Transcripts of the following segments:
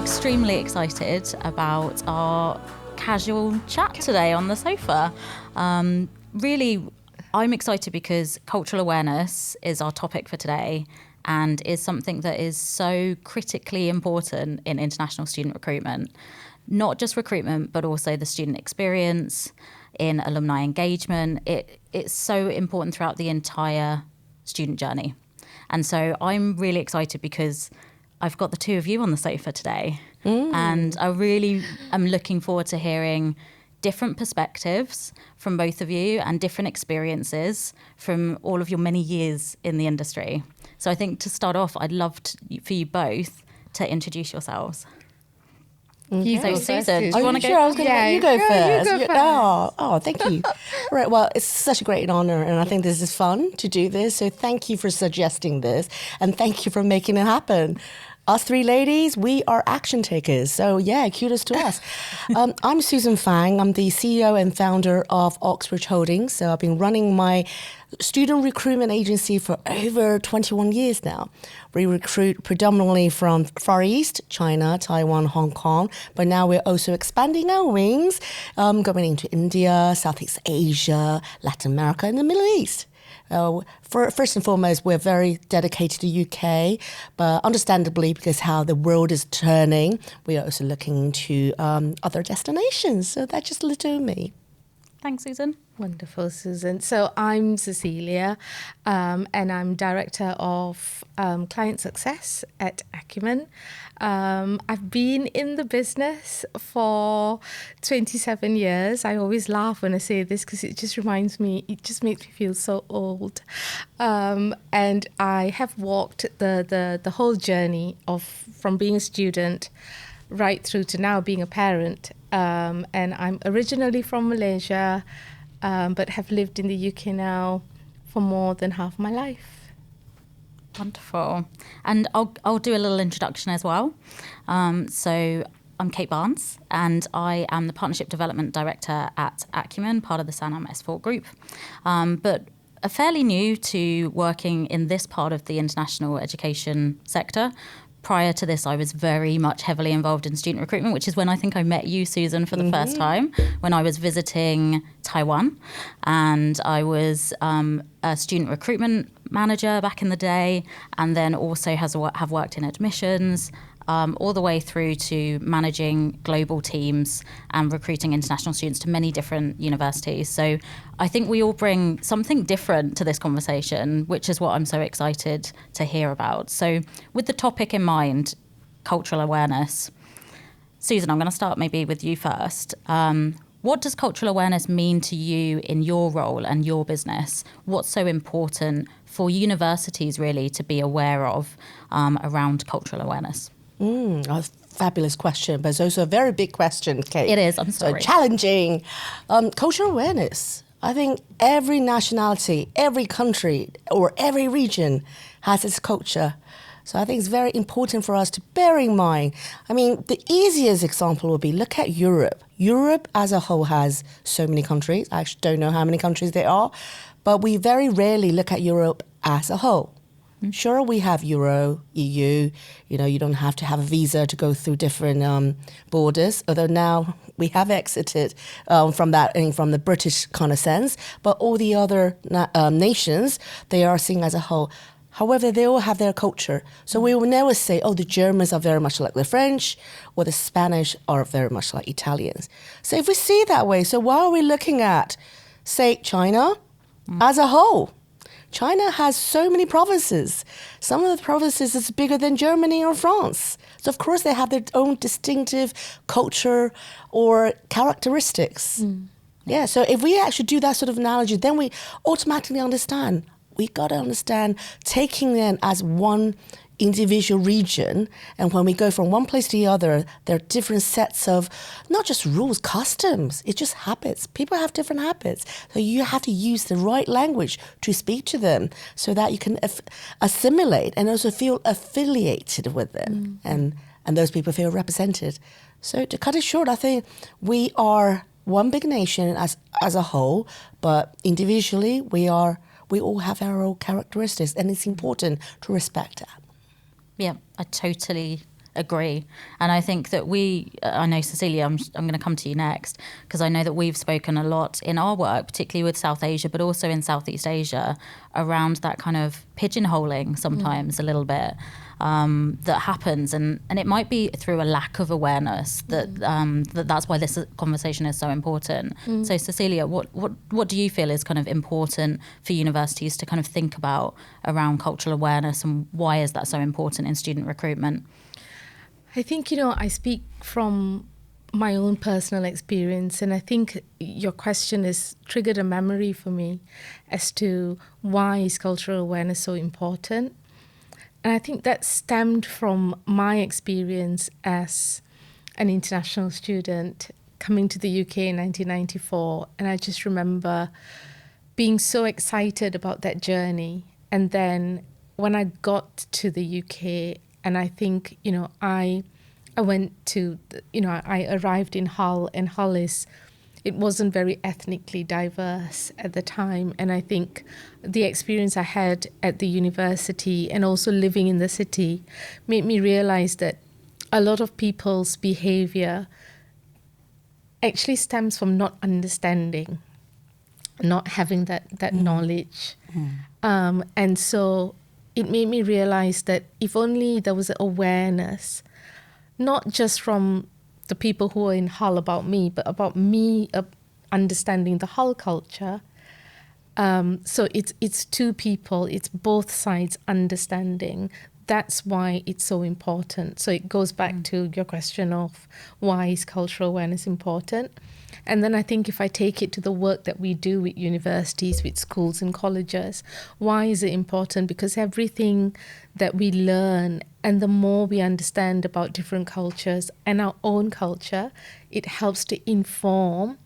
extremely excited about our casual chat today on the sofa. Really, I'm excited because cultural awareness is our topic for today and is something that is so critically important in international student recruitment. Not just recruitment, but also the student experience, in alumni engagement. It's so important throughout the entire student journey. And so I'm really excited because I've got the two of you on the sofa today. And I really am looking forward to hearing different perspectives from both of you and different experiences from all of your many years in the industry. So I think to start off, I'd love for you both to introduce yourselves. You So go Susan, first. do you want to go? Sure, I was gonna you go first. You go first. Oh, thank you. Right, well, it's such a great honor, and I think this is fun to do this. So thank you for suggesting this, and thank you for making it happen. Us three ladies, we are action takers. So yeah, kudos to us. I'm Susan Fang. I'm the CEO and founder of Oxbridge Holdings. So I've been running my student recruitment agency for over 21 years now. We recruit predominantly from Far East, China, Taiwan, Hong Kong, but now we're also expanding our wings, going into India, Southeast Asia, Latin America, and the Middle East. First and foremost, we're very dedicated to the UK, but understandably, because how the world is turning, we are also looking to other destinations. So that's just a little me. Thanks, Susan. Wonderful, Susan. So I'm Cecilia, and I'm Director of Client Success at Acumen. I've been in the business for 27 years. I always laugh when I say this because it just makes me feel so old. And I have walked the whole journey from being a student right through to now being a parent. And I'm originally from Malaysia, but have lived in the UK now for more than half my life. Wonderful. And I'll do a little introduction as well. So I'm Kate Barnes, and I am the Partnership Development Director at Acumen, part of the Sanam S4 Group. But fairly new to working in this part of the international education sector. Prior to this, I was very much heavily involved in student recruitment, which is when I think I met you, Susan, for the first time, when I was visiting Taiwan. And I was a student recruitment manager back in the day, and then also have worked in admissions, all the way through to managing global teams and recruiting international students to many different universities. So I think we all bring something different to this conversation, which is what I'm so excited to hear about. So with the topic in mind, cultural awareness, Susan, I'm going to start maybe with you first. What does cultural awareness mean to you in your role and your business? What's so important for universities really to be aware of around cultural awareness? A fabulous question, but it's also a very big question, Kate. It is, I'm sorry. So challenging. Cultural awareness. I think every nationality, every country, or every region has its culture. So I think it's very important for us to bear in mind. I mean, the easiest example would be look at Europe. Europe as a whole has so many countries. I actually don't know how many countries there are, but we very rarely look at Europe as a whole. Sure, we have Euro, EU, you don't have to have a visa to go through different borders, although now we have exited from that and from the British kind of sense, but all the other nations, they are seen as a whole. However, they all have their culture. So we will never say, the Germans are very much like the French, or the Spanish are very much like Italians. So if we see it that way, so why are we looking at, say, China as a whole? China has so many provinces. Some of the provinces is bigger than Germany or France. So of course they have their own distinctive culture or characteristics. Yeah, so if we actually do that sort of analogy, then we automatically understand. We got to understand taking them as one individual region, and when we go from one place to the other, there are different sets of not just rules, customs, it's just habits. People have different habits, so you have to use the right language to speak to them so that you can assimilate and also feel affiliated with them, and those people feel represented. So to cut it short, I think we are one big nation as a whole, but individually we all have our own characteristics, and it's important to respect that. Yeah, I totally agree. And I think that I know, Cecilia, I'm going to come to you next, because I know that we've spoken a lot in our work, particularly with South Asia, but also in Southeast Asia, around that kind of pigeonholing sometimes a little bit that happens. And it might be through a lack of awareness that's why this conversation is so important. So Cecilia, what do you feel is kind of important for universities to kind of think about around cultural awareness, and why is that so important in student recruitment? I think, I speak from my own personal experience, and I think your question has triggered a memory for me as to why is cultural awareness so important. And I think that stemmed from my experience as an international student coming to the UK in 1994. And I just remember being so excited about that journey. And then when I got to the UK, and I think, I went to, I arrived in Hull, and Hull it wasn't very ethnically diverse at the time. And I think the experience I had at the university and also living in the city made me realize that a lot of people's behavior actually stems from not understanding, not having that knowledge. And so it made me realize that if only there was awareness, not just from the people who are in Hull about me, but about me understanding the Hull culture. So it's two people, it's both sides understanding. That's why it's so important. So it goes back to your question of why is cultural awareness important? And then I think if I take it to the work that we do with universities, with schools and colleges, why is it important? Because everything that we learn, and the more we understand about different cultures and our own culture, it helps to inform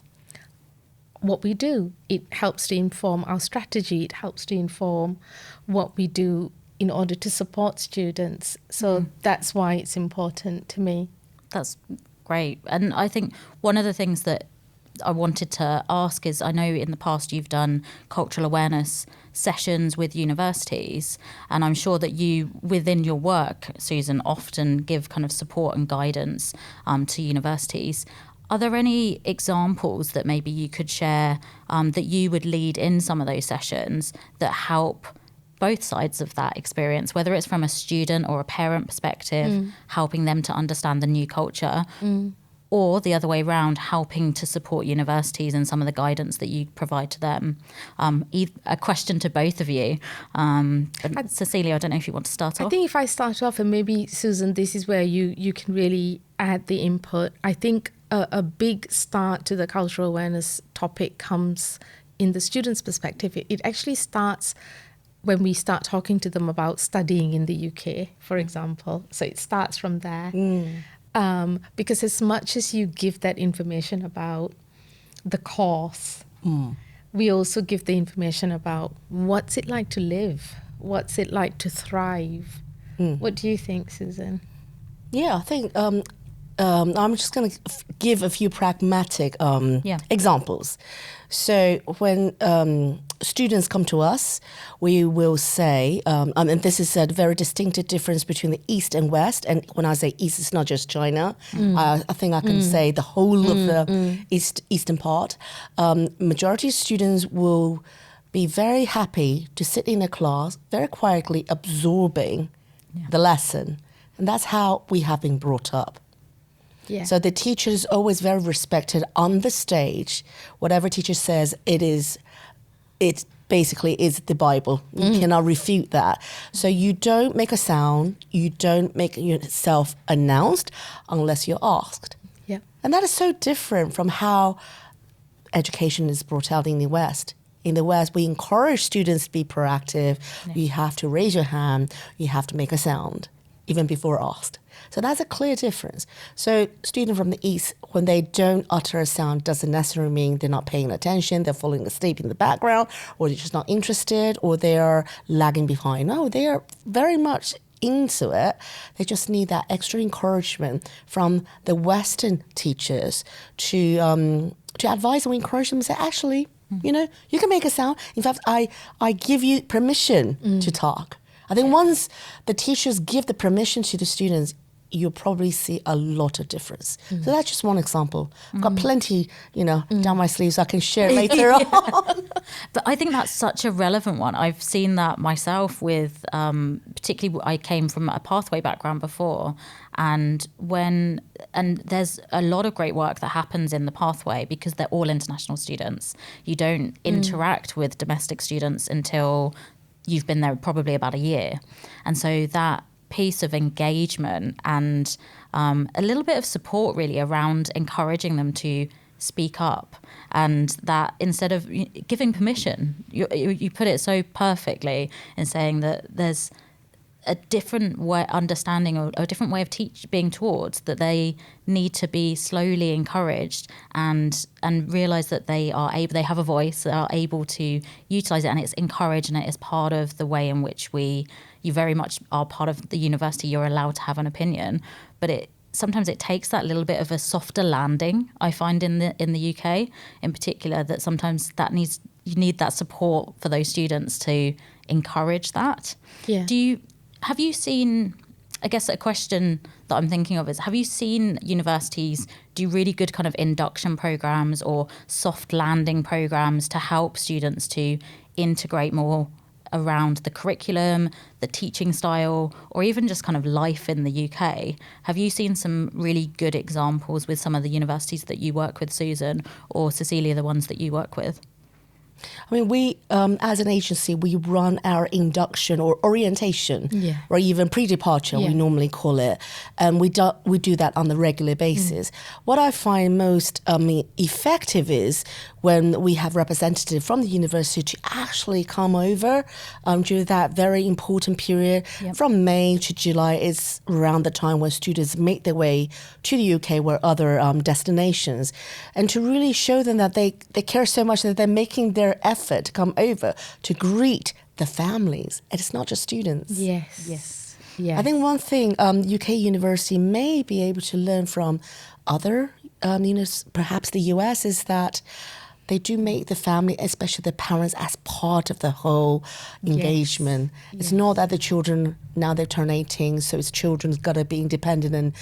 what we do. It helps to inform our strategy. It helps to inform what we do in order to support students. So that's why it's important to me. That's great. And I think one of the things that I wanted to ask is, I know in the past you've done cultural awareness sessions with universities, and I'm sure that you, within your work, Susan, often give kind of support and guidance to universities. Are there any examples that maybe you could share that you would lead in some of those sessions that help both sides of that experience, whether it's from a student or a parent perspective, helping them to understand the new culture, or the other way around, helping to support universities and some of the guidance that you provide to them? A question to both of you. Cecilia, I don't know if you want to start off. I think if I start off, and maybe Susan, this is where you can really add the input. I think a big start to the cultural awareness topic comes in the student's perspective. It actually starts when we start talking to them about studying in the UK, for example. So it starts from there. Because as much as you give that information about the course, we also give the information about what's it like to live, what's it like to thrive. What do you think, Susan? Yeah, I think I'm just going to give a few pragmatic examples. So when students come to us, we will say, and this is a very distinctive difference between the East and West. And when I say East, it's not just China. I think I can say the whole of the eastern part. Majority of students will be very happy to sit in a class, very quietly absorbing the lesson. And that's how we have been brought up. Yeah. So the teacher is always very respected on the stage. Whatever teacher says, it basically is the Bible. You cannot refute that. So you don't make a sound, you don't make yourself announced unless you're asked. Yeah. And that is so different from how education is brought out in the West. In the West, we encourage students to be proactive. Yeah. You have to raise your hand, you have to make a sound, even before asked. So that's a clear difference. So students from the East, when they don't utter a sound, doesn't necessarily mean they're not paying attention, they're falling asleep in the background, or they're just not interested, or they're lagging behind. No, they are very much into it. They just need that extra encouragement from the Western teachers to advise and encourage them and say, actually, you can make a sound. In fact, I give you permission to talk. I think once the teachers give the permission to the students, you'll probably see a lot of difference. So that's just one example. I've got plenty, down my sleeves I can share later on. But I think that's such a relevant one. I've seen that myself with, particularly I came from a pathway background before, and there's a lot of great work that happens in the pathway because they're all international students. You don't interact with domestic students until you've been there probably about a year. And so that piece of engagement and a little bit of support really around encouraging them to speak up, and that instead of giving permission, you put it so perfectly in saying that there's a different way understanding or a different way of being taught, that they need to be slowly encouraged and realize that they have a voice, they are able to utilize it, and it's encouraged, and it is part of the way in which you very much are part of the university. You're allowed to have an opinion, but sometimes it takes that little bit of a softer landing. I find in the UK in particular that sometimes you need that support for those students to encourage that. Yeah. Have you seen, I guess a question that I'm thinking of is, have you seen universities do really good kind of induction programs or soft landing programs to help students to integrate more around the curriculum, the teaching style, or even just kind of life in the UK? Have you seen some really good examples with some of the universities that you work with, Susan, or Cecilia, the ones that you work with? I mean, we, as an agency, we run our induction or orientation, or even pre-departure, we normally call it, and we do that on a regular basis. What I find most effective is when we have representatives from the university to actually come over during that very important period. From May to July is around the time when students make their way to the UK or other destinations, and to really show them that they care so much that they're making their effort to come over to greet the families. And it's not just students. Yes. I think one thing UK university may be able to learn from other, perhaps the US, is that they do make the family, especially the parents, as part of the whole engagement. It's not that the children, now they've turned 18, so it's children's got to be independent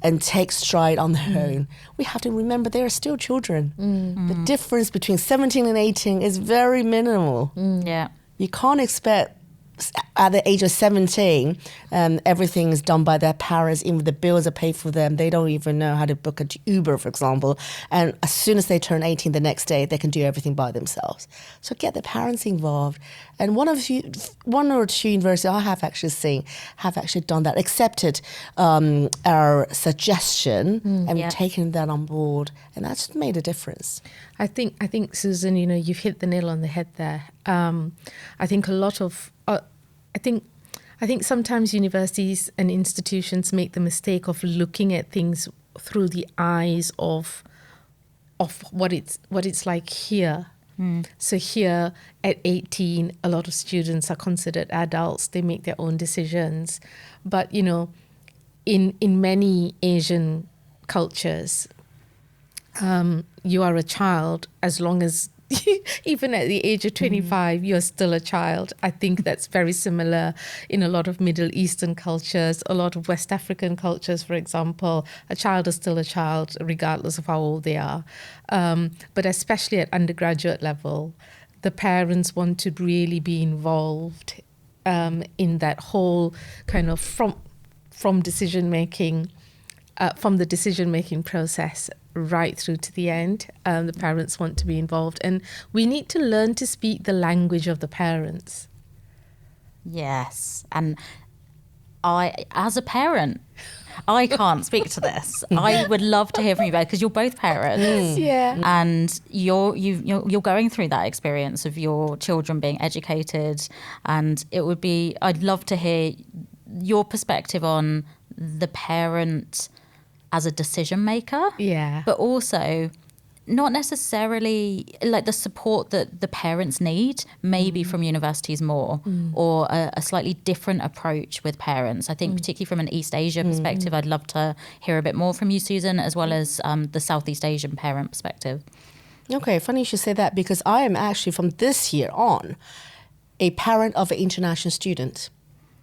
and take stride on their own. We have to remember they are still children. The difference between 17 and 18 is very minimal. You can't expect at the age of 17, everything is done by their parents, even the bills are paid for them. They don't even know how to book an Uber, for example. And as soon as they turn 18 the next day, they can do everything by themselves. So get the parents involved. And one or two universities I have actually seen have actually done that, accepted our suggestion and taken that on board. And that's made a difference. I think, Susan, you've hit the nail on the head there. I think a lot of I think sometimes universities and institutions make the mistake of looking at things through the eyes of what it's like here. So here at 18, a lot of students are considered adults. They make their own decisions. But, in many Asian cultures, you are a child as long as even at the age of 25, you're still a child. I think that's very similar in a lot of Middle Eastern cultures, a lot of West African cultures, for example. A child is still a child, regardless of how old they are. But especially at undergraduate level, the parents want to really be involved in that whole kind of from decision-making, from the decision-making process right through to the end. The parents want to be involved, and we need to learn to speak the language of the parents. Yes, and as a parent, I can't speak to this. I would love to hear from you both, because you're both parents, and you're going through that experience of your children being educated, and I'd love to hear your perspective on the parent as a decision maker, but also not necessarily like the support that the parents need, maybe from universities more, or a slightly different approach with parents. I think particularly from an East Asia perspective, I'd love to hear a bit more from you, Susan, as well as the Southeast Asian parent perspective. Okay, funny you should say that, because I am actually from this year on a parent of an international student.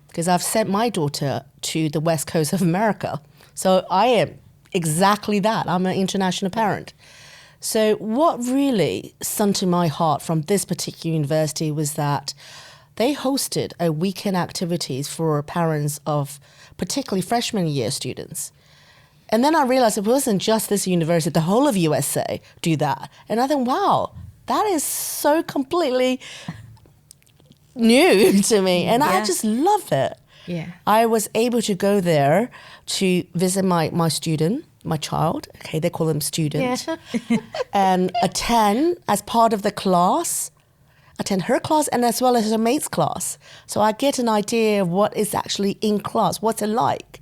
because I've sent my daughter to the West Coast of America. So I am exactly that. I'm an international parent. So what really sunk to my heart from this particular university was that they hosted a weekend activities for parents of particularly freshman year students. And then I realized it wasn't just this university, the whole of USA do that. And I thought, wow, that is so completely new to me. And I just love it. Yeah. I was able to go there to visit my student, my child. Okay, they call them student. Yeah. And attend as part of the class, attend her class and as well as her mate's class. So I get an idea of what is actually in class, what's it like.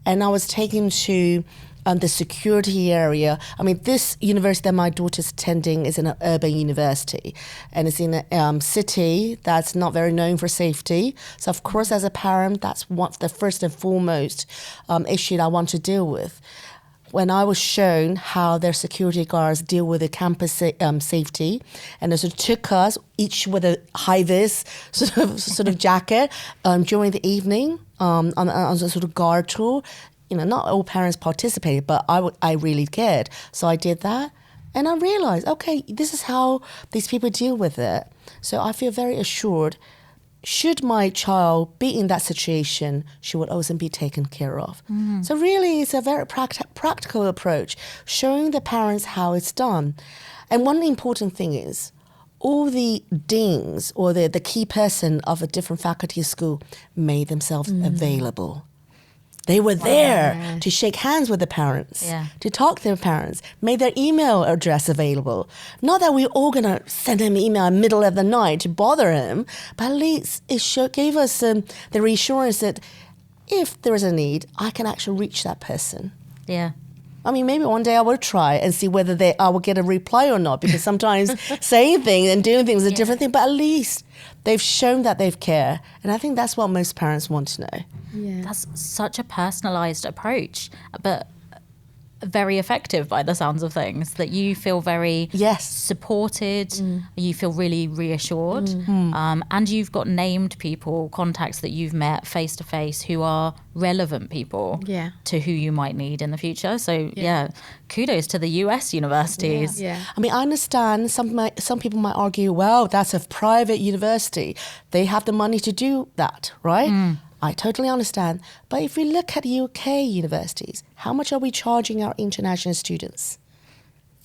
And I was taken to the security area. I mean, this university that my daughter's attending is in an urban university, and it's in a city that's not very known for safety. So, of course, as a parent, that's one of the first and foremost issue that I want to deal with. When I was shown how their security guards deal with the campus safety, and they sort of took us each with a high-vis sort of jacket during the evening on a sort of guard tour. You know, not all parents participated, but I really cared. So I did that. And I realized, okay, this is how these people deal with it. So I feel very assured, should my child be in that situation, she would also be taken care of. Mm. So really, it's a very practical approach, showing the parents how it's done. And one important thing is, all the deans or the key person of a different faculty school made themselves available. They were there to shake hands with the parents, to talk to their parents, made their email address available. Not that we're all going to send him an email in the middle of the night to bother him, but at least it gave us the reassurance that if there is a need, I can actually reach that person. Yeah. I mean, maybe one day I will try and see whether I will get a reply or not, because sometimes saying things and doing things is a different thing, but at least they've shown that they've care. And I think that's what most parents want to know. Yeah. That's such a personalised approach, but very effective by the sounds of things, that you feel very supported, you feel really reassured, and you've got named people, contacts that you've met face to face who are relevant people to who you might need in the future. So kudos to the US universities. Yeah. I mean, I understand some people might argue, well, that's a private university, they have the money to do that, right? I totally understand. But if we look at UK universities, how much are we charging our international students?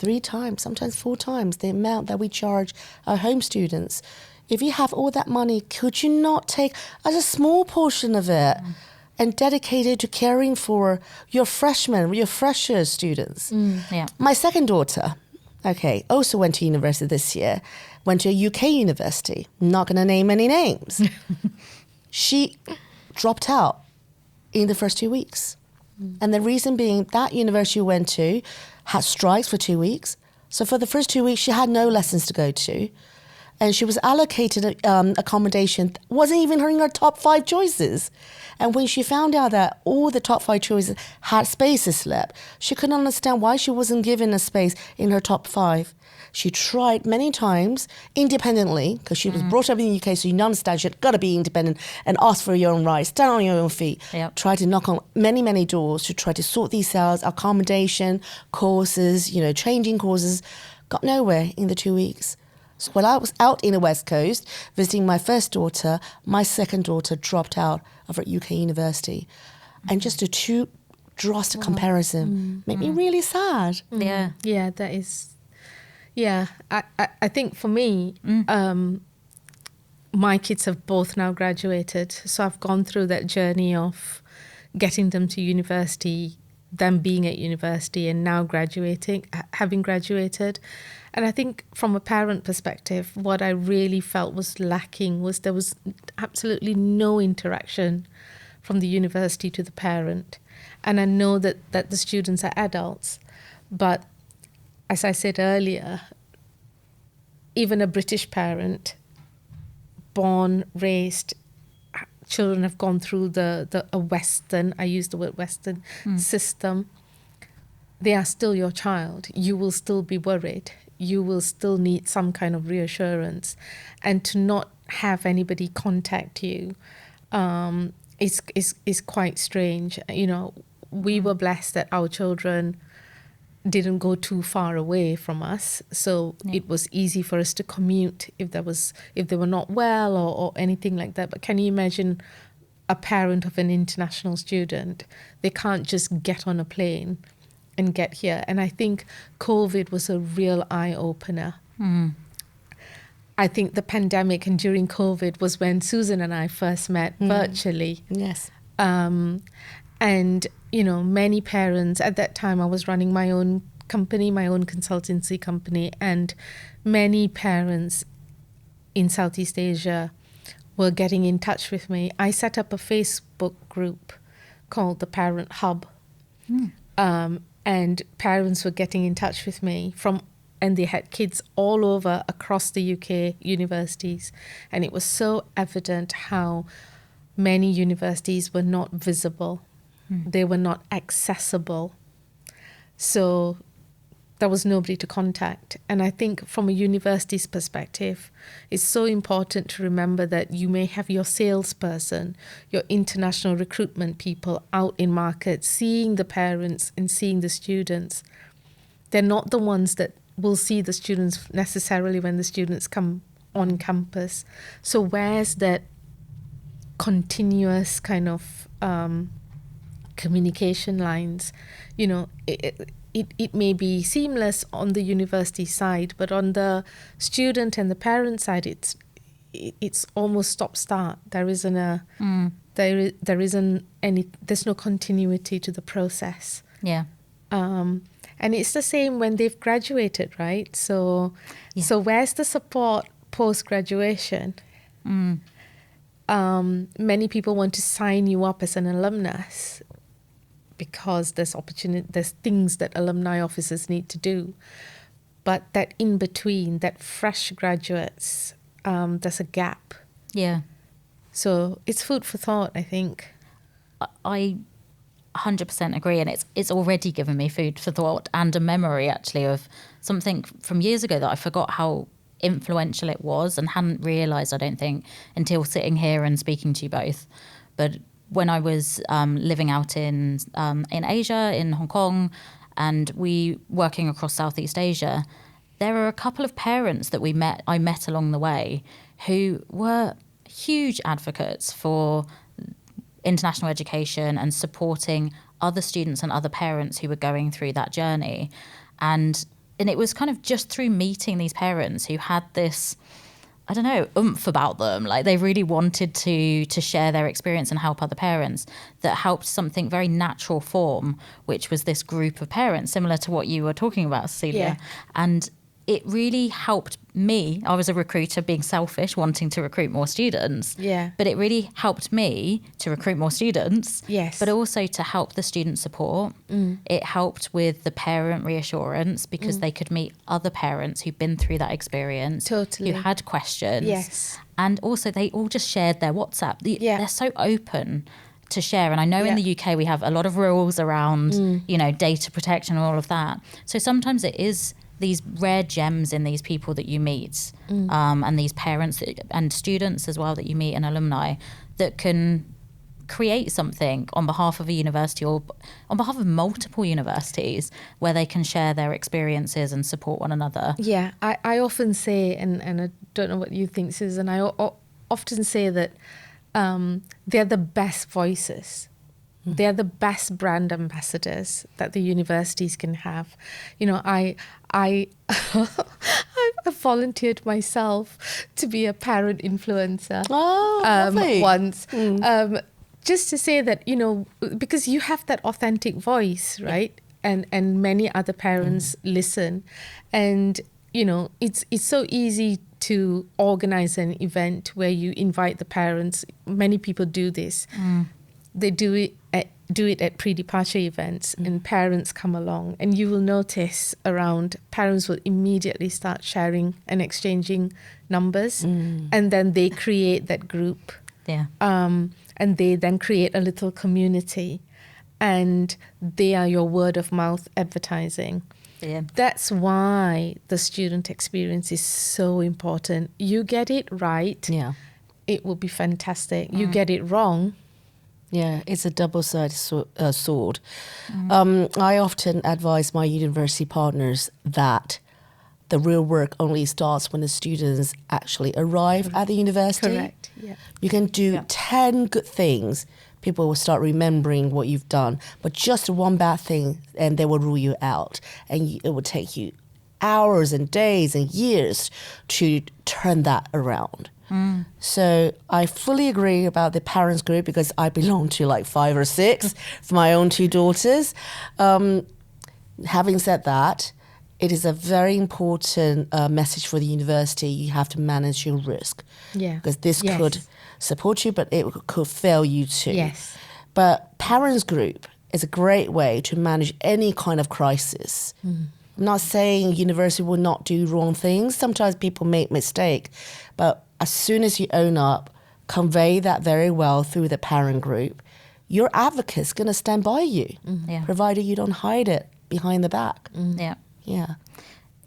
3 times, sometimes 4 times the amount that we charge our home students. If you have all that money, could you not take as a small portion of it and dedicate it to caring for your fresher students? My second daughter, also went to university this year, went to a UK university. Not going to name any names. She dropped out in the first 2 weeks. And the reason being, that university we went to had strikes for 2 weeks. So for the first 2 weeks, she had no lessons to go to. And she was allocated accommodation, wasn't even in her top 5 choices. And when she found out that all the top 5 choices had spaces left, she couldn't understand why she wasn't given a space in her top 5. She tried many times independently, because she was brought up in the UK, so you understand she'd got to be independent and ask for your own rights, stand on your own feet. Tried to knock on many, many doors to try to sort these out, accommodation, courses, changing courses. Got nowhere in the 2 weeks. So while I was out in the West Coast visiting my first daughter, my second daughter dropped out of her UK university. And just the 2 drastic comparison made me really sad. Yeah, that is... Yeah, I think for me, my kids have both now graduated. So I've gone through that journey of getting them to university, them being at university and now graduating, having graduated. And I think from a parent perspective, what I really felt was lacking was there was absolutely no interaction from the university to the parent. And I know that the students are adults, but as I said earlier, even a British parent, born, raised, children have gone through a Western, I use the word Western, system. They are still your child. You will still be worried. You will still need some kind of reassurance. And to not have anybody contact you is quite strange. You know, we were blessed that our children didn't go too far away from us, so it was easy for us to commute if they were not well or anything like that. But can you imagine a parent of an international student? They can't just get on a plane and get here. And I think COVID was a real eye-opener. I think the pandemic and during COVID was when Susan and I first met virtually. Yes. And, you know, many parents, at that time I was running my own company, my own consultancy company, and many parents in Southeast Asia were getting in touch with me. I set up a Facebook group called the Parent Hub. And parents were getting in touch with me and they had kids all over across the UK universities. And it was so evident how many universities were not visible. They were not accessible. So there was nobody to contact. And I think from a university's perspective, it's so important to remember that you may have your salesperson, your international recruitment people out in markets, seeing the parents and seeing the students. They're not the ones that will see the students necessarily when the students come on campus. So where's that continuous kind of communication lines? You know, it may be seamless on the university side, but on the student and the parent side, it's almost stop-start. There isn't there's no continuity to the process. Yeah. And it's the same when they've graduated, right? So where's the support post-graduation? Many people want to sign you up as an alumnus because there's things that alumni officers need to do. But that in between, that fresh graduates, there's a gap. Yeah. So it's food for thought, I think. I 100% agree, and it's already given me food for thought and a memory actually of something from years ago that I forgot how influential it was and hadn't realised, I don't think, until sitting here and speaking to you both. But when I was living out in Asia, in Hong Kong, and we working across Southeast Asia, there were a couple of parents that I met along the way who were huge advocates for international education and supporting other students and other parents who were going through that journey. And it was kind of just through meeting these parents who had this, I don't know, oomph about them. Like they really wanted to share their experience and help other parents, that helped something very natural form, which was this group of parents, similar to what you were talking about, Cecilia. Yeah. And it really helped me. I was a recruiter being selfish, wanting to recruit more students. Yeah. But it really helped me to recruit more students. Yes. But also to help the student support. It helped with the parent reassurance because they could meet other parents who've been through that experience. Totally. Who had questions. Yes. And also they all just shared their WhatsApp. They're so open to share. And I know in the UK we have a lot of rules around, data protection and all of that. So sometimes it is these rare gems in these people that you meet, and these parents and students as well that you meet and alumni that can create something on behalf of a university or on behalf of multiple universities where they can share their experiences and support one another. Yeah, I often say, and I don't know what you think, Susan, I often say that they're the best voices. They're the best brand ambassadors that the universities can have. You know, I volunteered myself to be a parent influencer once. Just to say that, because you have that authentic voice, right? And many other parents listen. And, it's so easy to organize an event where you invite the parents. Many people do this. They do it at pre-departure events, and parents come along, and you will notice parents will immediately start sharing and exchanging numbers, and then they create that group. Yeah. And they then create a little community, and they are your word of mouth advertising. Yeah. That's why the student experience is so important. You get it right. Yeah. it will be fantastic. You get it wrong. Yeah, it's a double-sided sword. I often advise my university partners that the real work only starts when the students actually arrive at the university. Correct. Yeah. You can do 10 good things. People will start remembering what you've done, but just one bad thing and they will rule you out. And it will take you hours and days and years to turn that around. So I fully agree about the parents group because I belong to like 5 or 6 for my own 2 daughters. Having said that, it is a very important message for the university. You have to manage your risk. Yeah. Because this could support you, but it could fail you too. Yes. But parents group is a great way to manage any kind of crisis. I'm not saying university will not do wrong things. Sometimes people make mistake, but as soon as you own up, convey that very well through the parent group, your advocate's going to stand by you, provided you don't hide it behind the back. Yeah. Yeah.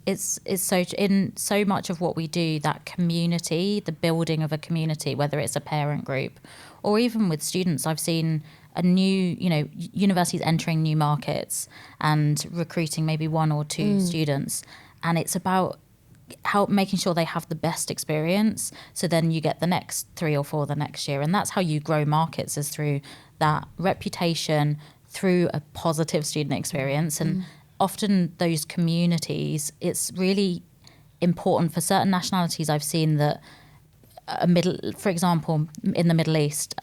It's so in so much of what we do, that community, the building of a community, whether it's a parent group or even with students. I've seen a new, universities entering new markets and recruiting maybe 1 or 2 students, and it's about making sure they have the best experience, so then you get the next 3 or 4 the next year. And that's how you grow markets, is through that reputation, through a positive student experience. And often those communities, it's really important for certain nationalities. I've seen that for example, in the Middle East,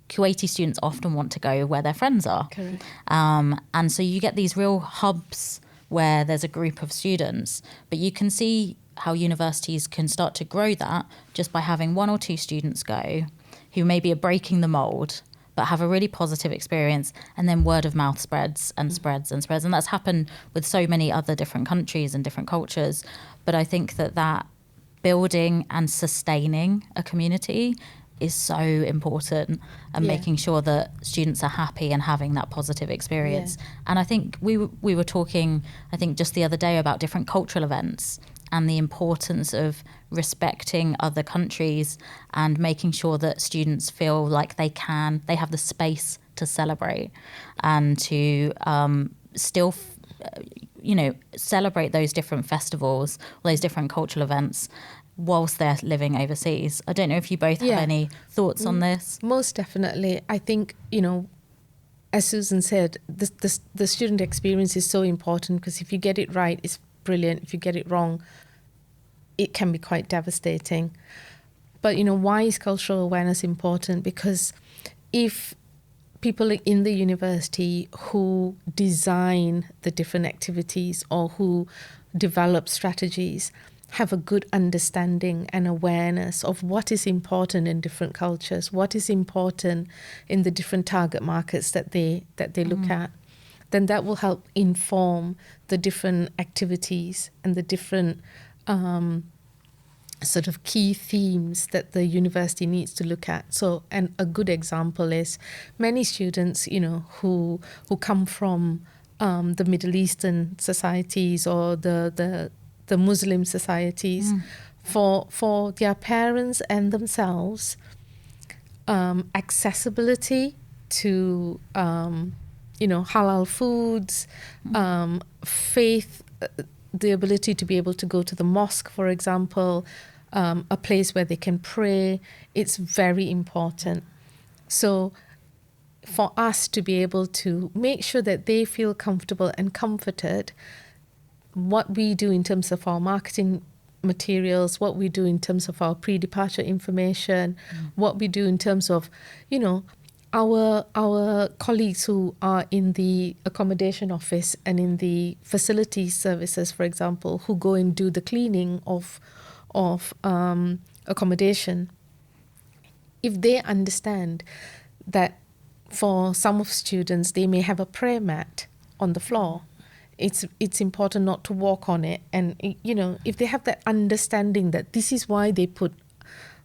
Kuwaiti students often want to go where their friends are. Correct. And so you get these real hubs where there's a group of students, but you can see how universities can start to grow that just by having 1 or 2 students go who maybe are breaking the mold but have a really positive experience, and then word of mouth spreads and spreads and spreads. And that's happened with so many other different countries and different cultures. But I think that building and sustaining a community is so important, and making sure that students are happy and having that positive experience. And I think we were talking, I think just the other day, about different cultural events and the importance of respecting other countries and making sure that students feel like they have the space to celebrate and to still celebrate those different festivals, those different cultural events, whilst they're living overseas. I don't know if you both have any thoughts on this. Most definitely. I think, as Susan said, the student experience is so important, because if you get it right, it's brilliant. If you get it wrong, it can be quite devastating. But, why is cultural awareness important? Because if people in the university who design the different activities or who develop strategies have a good understanding and awareness of what is important in different cultures, what is important in the different target markets that they look at, then that will help inform the different activities and the different sort of key themes that the university needs to look at. So, and a good example is many students, who come from the Middle Eastern societies or the Muslim societies, for their parents and themselves, accessibility to halal foods, faith, the ability to be able to go to the mosque, for example, a place where they can pray, it's very important. So for us to be able to make sure that they feel comfortable and comforted, what we do in terms of our marketing materials, what we do in terms of our pre-departure information, what we do in terms of, our colleagues who are in the accommodation office and in the facility services, for example, who go and do the cleaning of accommodation. If they understand that for some of students, they may have a prayer mat on the floor, it's important not to walk on it. And, if they have that understanding that this is why they put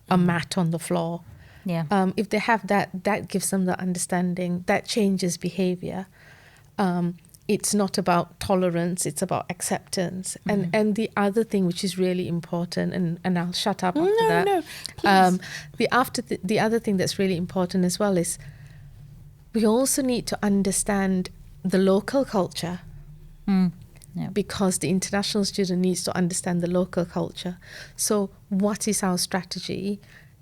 a mat on the floor, if they have that gives them the understanding, that changes behavior. it's not about tolerance, it's about acceptance. And the other thing which is really important, and I'll shut up after that. No, please. The other thing that's really important as well is we also need to understand the local culture. Yeah. Because the international student needs to understand the local culture. So what is our strategy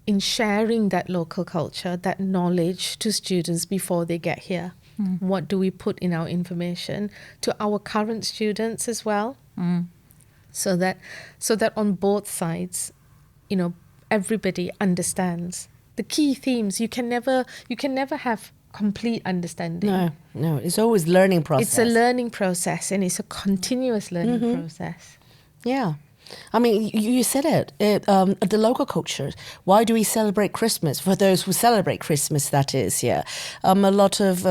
in sharing that local culture, that knowledge to students before they get here? What do we put in our information to our current students as well? So that on both sides, everybody understands the key themes. You can never have complete understanding. No, it's always learning process. It's a learning process, and it's a continuous learning process. Yeah. I mean, you said it, the local culture. Why do we celebrate Christmas? For those who celebrate Christmas, that is, yeah. A lot of,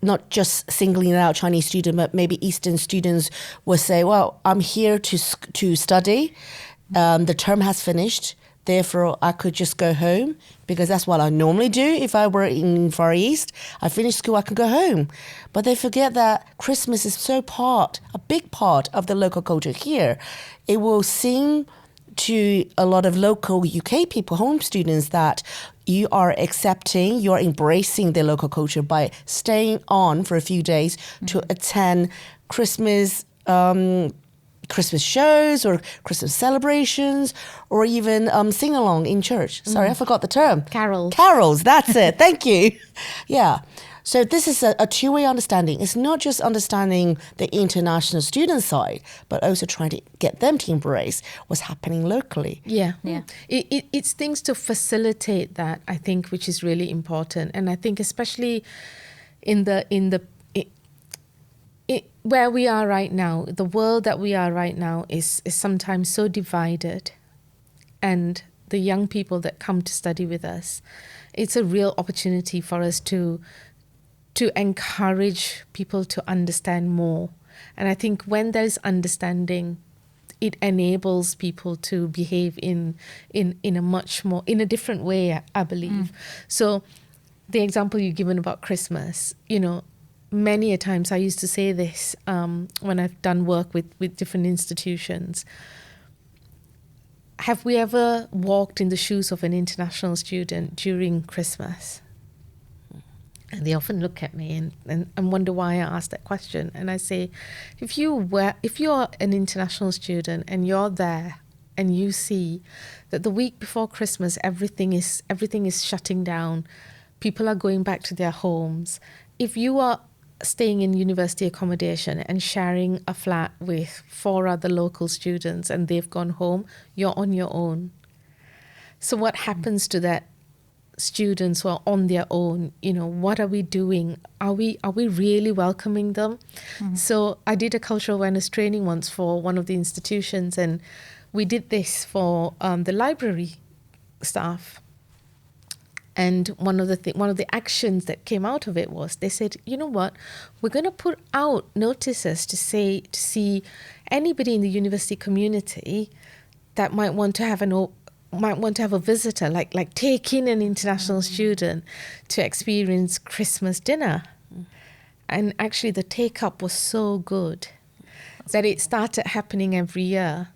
not just singling out Chinese students, but maybe Eastern students will say, well, I'm here to study. The term has finished. Therefore, I could just go home because that's what I normally do if I were in Far East. I finish school, I can go home. But they forget that Christmas is a big part of the local culture here. It will seem to a lot of local UK people, home students, that you are accepting, you're embracing the local culture by staying on for a few days to attend Christmas shows or Christmas celebrations or even sing-along in church. Sorry, I forgot the term. Carols, that's it. Thank you. Yeah. So this is a two-way understanding. It's not just understanding the international student side, but also trying to get them to embrace what's happening locally. Yeah. It's things to facilitate that, I think, which is really important. And I think especially where we are right now, the world that we are right now is sometimes so divided. And the young people that come to study with us, it's a real opportunity for us to encourage people to understand more. And I think when there's understanding, it enables people to behave in a different way, I believe. So the example you've given about Christmas, many a times I used to say this when I've done work with different institutions. Have we ever walked in the shoes of an international student during Christmas? And they often look at me and wonder why I asked that question. And I say, if you're an international student and you're there and you see that the week before Christmas everything is shutting down, people are going back to their homes. If you are staying in university accommodation and sharing a flat with 4 other local students and they've gone home, you're on your own. So what happens to that students who are on their own? What are we doing? Are we really welcoming them? So I did a cultural awareness training once for one of the institutions, and we did this for the library staff. And one of the actions that came out of it was they said, you know what, we're going to put out notices to see anybody in the university community that might want to have a visitor, like take in an international student to experience Christmas dinner. And actually the take-up was so good that it started happening every year.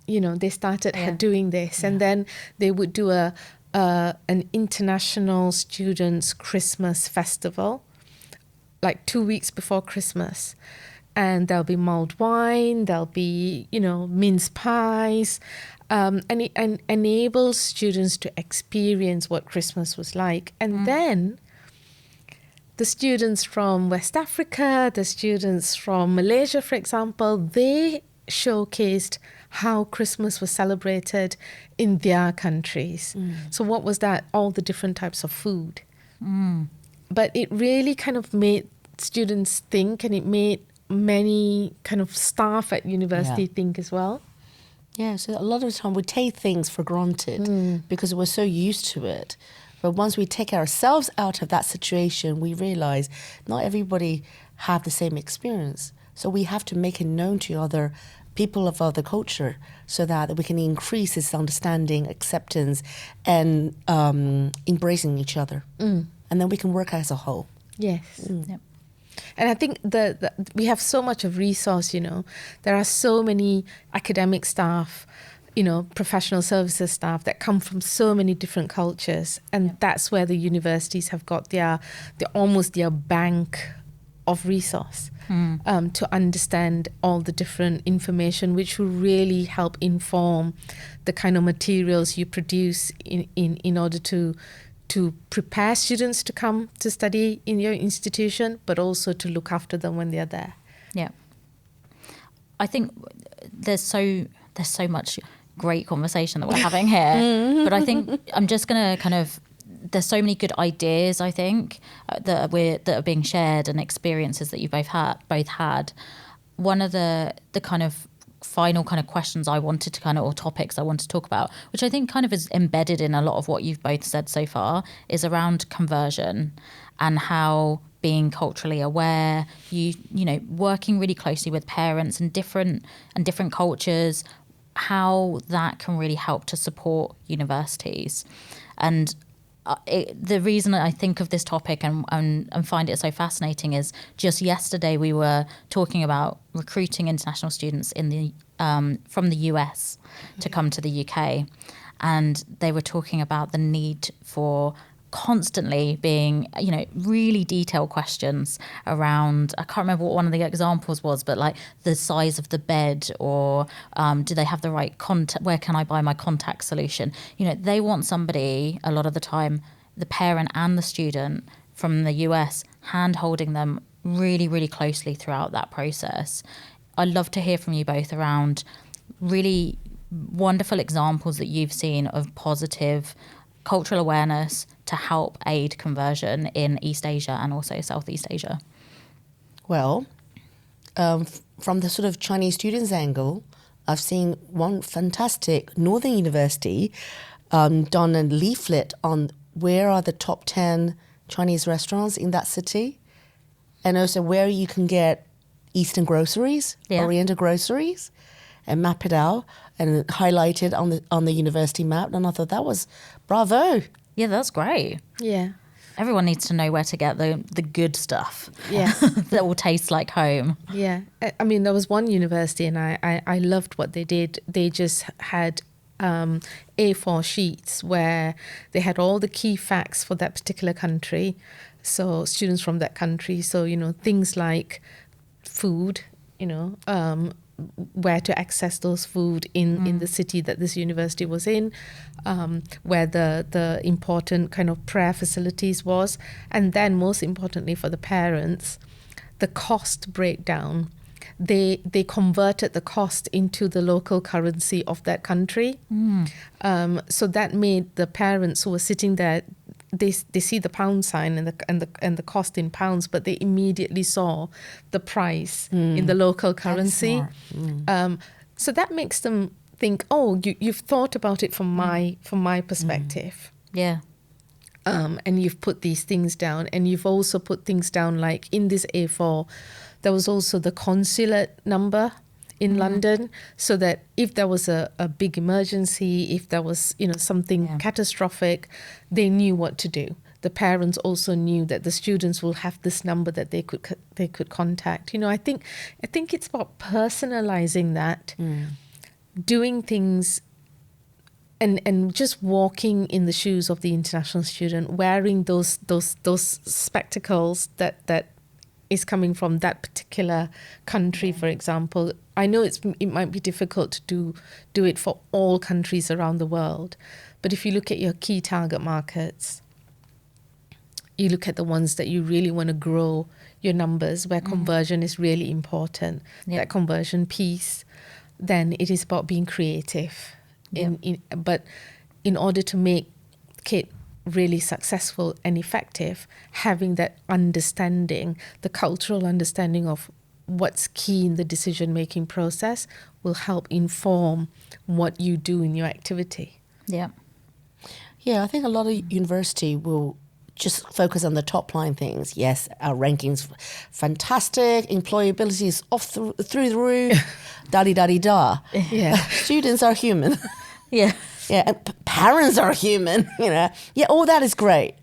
They started doing this, and then they would do an international students' Christmas festival, like 2 weeks before Christmas. And there'll be mulled wine, there'll be, mince pies, and it enables students to experience what Christmas was like. And then the students from West Africa, the students from Malaysia, for example, they showcased how Christmas was celebrated in their countries. So what was that? All the different types of food. But it really kind of made students think, and it made many kind of staff at university think as well. Yeah, so a lot of the time we take things for granted because we're so used to it. But once we take ourselves out of that situation, we realize not everybody have the same experience. So we have to make it known to other people of other culture so that we can increase this understanding, acceptance, and embracing each other. And then we can work as a whole. Yes. Yep. And I think we have so much of resource, There are so many academic staff, professional services staff that come from so many different cultures. And that's where the universities have got their bank of resource to understand all the different information, which will really help inform the kind of materials you produce in order to prepare students to come to study in your institution, but also to look after them when they're there. Yeah. I think there's so much great conversation that we're having here, but I think I'm just going to there's so many good ideas, I think, that are being shared, and experiences that you both had. One of the kind of final kind of questions I wanted to or topics I want to talk about, which I think kind of is embedded in a lot of what you've both said so far, is around conversion and how being culturally aware, you know, working really closely with parents and different cultures, how that can really help to support universities. And the reason I think of this topic and find it so fascinating is just yesterday we were talking about recruiting international students in the from the US to come to the UK, and they were talking about the need for constantly being, you know, really detailed questions around, I can't remember what one of the examples was, but like the size of the bed, or do they have the right contact, where can I buy my contact solution? You know, they want somebody, a lot of the time, the parent and the student from the US, hand-holding them really, really closely throughout that process. I'd love to hear from you both around really wonderful examples that you've seen of positive cultural awareness to help aid conversion in East Asia and also Southeast Asia. Well, from the sort of Chinese students angle, I've seen one fantastic Northern University done a leaflet on where are the top 10 Chinese restaurants in that city, and also where you can get Eastern groceries, Oriental groceries, and map it out and highlight it on the university map. And I thought that was bravo. Yeah, that's great. Yeah. Everyone needs to know where to get the good stuff. Yeah. That will taste like home. Yeah. I mean, there was one university and I loved what they did. They just had A4 sheets where they had all the key facts for that particular country. So students from that country. So, you know, things like food, you know, where to access those food in the city that this university was in, where the important kind of prayer facilities was, and then most importantly for the parents, the cost breakdown. They converted the cost into the local currency of that country. So that made the parents who were sitting there, they see the pound sign and the cost in pounds, but they immediately saw the price in the local currency. So that makes them think, oh, you've thought about it from my perspective. Yeah. And you've put these things down, and you've also put things down like in this A4, there was also the consulate number in London, so that if there was a big emergency, if there was, you know, something catastrophic, they knew what to do. The parents also knew that the students will have this number that they could contact. You know, I think it's about personalizing that, doing things, and just walking in the shoes of the international student, wearing those spectacles that is coming from that particular country, for example. I know it might be difficult to do it for all countries around the world, but if you look at your key target markets, you look at the ones that you really want to grow your numbers, where conversion is really important, that conversion piece, then it is about being creative. But in order to make it really successful and effective, having that understanding, the cultural understanding of what's key in the decision-making process will help inform what you do in your activity. Yeah. Yeah, I think a lot of university will just focus on the top line things. Yes, our rankings fantastic, employability is off through the roof, da-di-da-di-da. Yeah. Students are human. Yeah. Yeah, and parents are human, you know. Yeah, all that is great.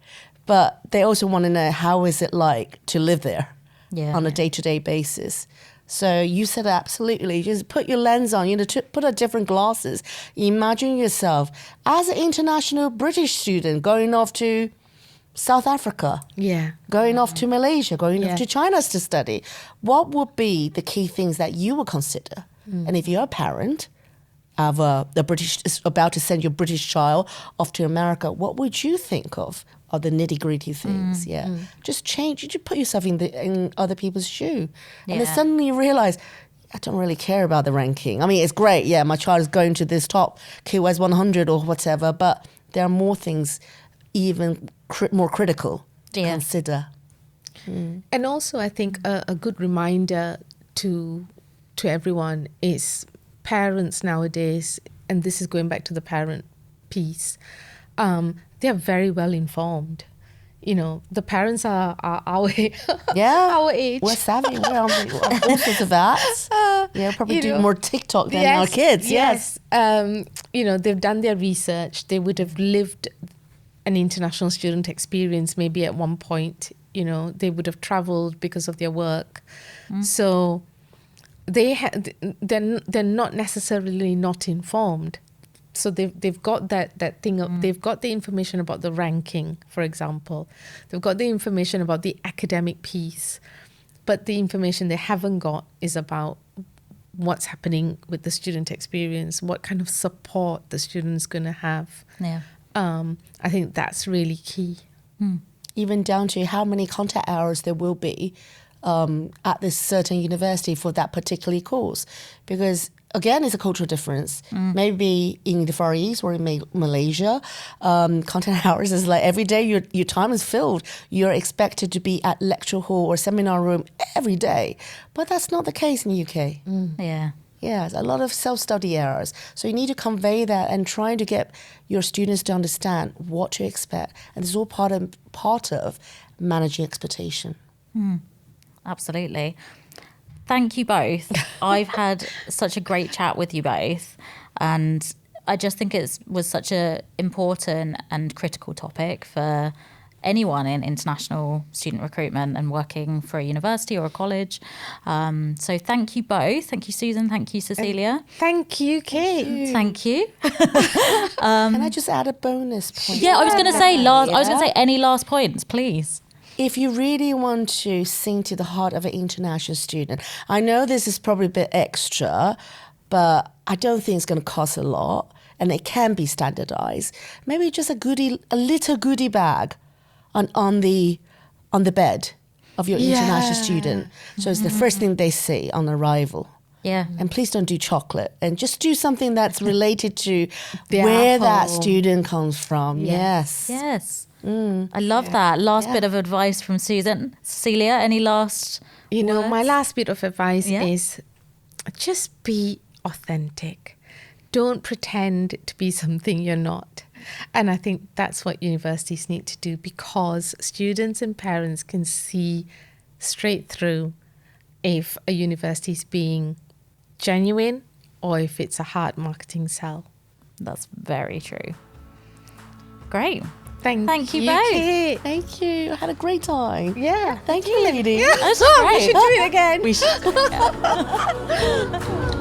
But they also want to know, how is it like to live there? on a day-to-day basis. So you said absolutely. Just put your lens on, put on different glasses. Imagine yourself as an international British student going off to South Africa, going off to Malaysia, going off to China to study. What would be the key things that you would consider? And if you're a parent of the British about to send your British child off to America, what would you think of the nitty-gritty things? Just change. You just put yourself in other people's shoe, and then suddenly you realize, I don't really care about the ranking. I mean, it's great. Yeah, my child is going to this top QS 100 or whatever, but there are more things, even more critical to consider. And also, I think a good reminder to everyone is parents nowadays, and this is going back to the parent piece, they are very well informed. The parents are our our age. We're savvy. We're on all sorts of apps. Probably do more TikTok than our kids. Yes. They've done their research. They would have lived an international student experience maybe at one point. They would have traveled because of their work. So they're not necessarily not informed. So they've got that thing of, they've got the information about the ranking, for example. They've got the information about the academic piece, but the information they haven't got is about what's happening with the student experience, what kind of support the student's going to have. I think that's really key. Even down to how many contact hours there will be at this certain university for that particular course. Because, again, it's a cultural difference. Maybe in the Far East or in Malaysia, contact hours is like every day your time is filled. You're expected to be at lecture hall or seminar room every day. But that's not the case in the UK. Yes, a lot of self-study errors. So you need to convey that and try to get your students to understand what to expect. And this is all part of managing expectation. Absolutely. Thank you both. I've had such a great chat with you both. And I just think it was such an important and critical topic for anyone in international student recruitment and working for a university or a college. So thank you both. Thank you, Susan. Thank you, Cecilia. Thank you, Kate. Thank you. Can I just add a bonus point? Yeah, I was going to say any last points, please. If you really want to sing to the heart of an international student, I know this is probably a bit extra, but I don't think it's going to cost a lot, and it can be standardized. Maybe just a little goodie bag on the bed of your international student. So it's the first thing they see on arrival. Yeah. And please don't do chocolate, and just do something that's related to where that student comes from. Yes. I love that. Last bit of advice from Susan. Cecilia, any last words? My last bit of advice is just be authentic. Don't pretend to be something you're not. And I think that's what universities need to do, because students and parents can see straight through if a university is being genuine or if it's a hard marketing sell. That's very true. Great. Thank you both. Kate. Thank you. I had a great time. Yeah. Thank you, ladies. That's We great. should do it again. We should do it again.